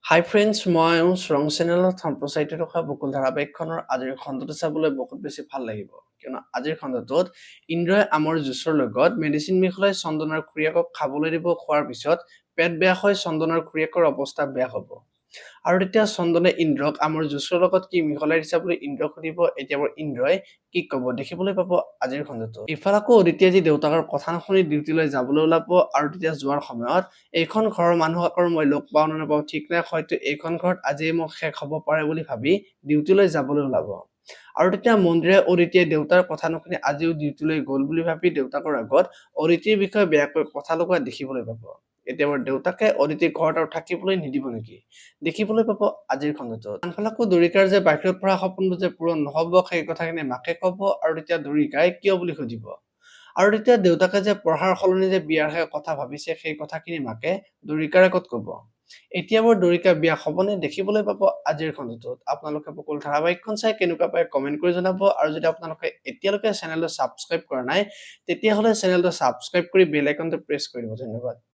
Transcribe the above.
হাই friends, মই শ্ৰং চেনেলত সম্প্ৰচাৰিত থকা বকুল ধাৰাবাহিকখনৰ আজিৰ খণ্ডটো চাবলৈ বহুত বেছি ভাল লাগিব। কিয়নো আজিৰ খণ্ডটোত ইন্দ্ৰই আমৰ জুচৰ লগত মেডিচিন মিহলাই চন্দনৰ খুৰীয়েকক খাবলৈ দিব, খোৱাৰ পিছত পেট বেয়া হৈ চন্দনৰ খুৰীয়েকৰ অৱস্থা বেয়া হ'ব। আৰু তেতিয়া চন্দনে ইন্দ্ৰক আমৰ জুচৰ লগত কি মিহলাই দিছা বুলি ইন্দ্ৰক সুধিব। এতিয়া ইন্দ্ৰই কি ক'ব দেখিবলৈ পাব আজিৰ খণ্ডটো। ইফালে আকৌ অদিতিয়ে যি দেউতাকৰ কথা নুশুনি ডিউটিলৈ যাবলৈ ওলাব, আৰু তেতিয়া যোৱাৰ সময়ত এইখন ঘৰৰ মানুহক আৰু মই লগ পাওঁ নে নাপাওঁ ঠিক নাই, হয়তো এইখন ঘৰত আজিয়ে মোক শেষ হ'ব পাৰে বুলি ভাবি ডিউটিলৈ যাবলৈ ওলাব। আৰু তেতিয়া মন্দিৰে অদিতিয়ে দেউতাৰ কথা নুশুনি আজিও ডিউটিলৈ গ'ল বুলি ভাবি দেউতাকৰ আগত অদিতিৰ বিষয়ে বেয়াকৈ কথা লগোৱা দেখিবলৈ পাব। এতিয়া দেউতাকে অদিতিৰ ঘৰত আৰু থাকিবলৈ নিদিব নেকি দেখিবলৈ পাব আজিৰ খণ্ডটোত। আনফালে আকৌ দৰিকাৰ যে বাহিৰত পঢ়া সপোনটো যে পূৰণ নহ'ব সেই কথাখিনি মাকে ক'ব, আৰু তেতিয়া দৰিকাই কিয় বুলি সুধিব। আৰু তেতিয়া দেউতাকে যে পঢ়াৰ সলনি যে বিয়াৰহে কথা ভাবিছে সেই কথাখিনি মাকে দৰিকাৰ আগত ক'ব। এতিয়া দৰিকা বিয়া হ'বনে দেখিবলৈ পাব আজিৰ খণ্ডটোত। আপোনালোকে বকুল ধাৰাবাহিকখন চাই কেনেকুৱা পায় কমেন্ট কৰি জনাব, আৰু যদি আপোনালোকে এতিয়ালৈকে চেনেলটো ছাবস্ক্ৰাইব কৰা নাই তেতিয়াহ'লে চেনেলটো ছাবস্ক্ৰাইব কৰি বেল আইকনটো প্ৰেছ কৰি দিব। ধন্যবাদ।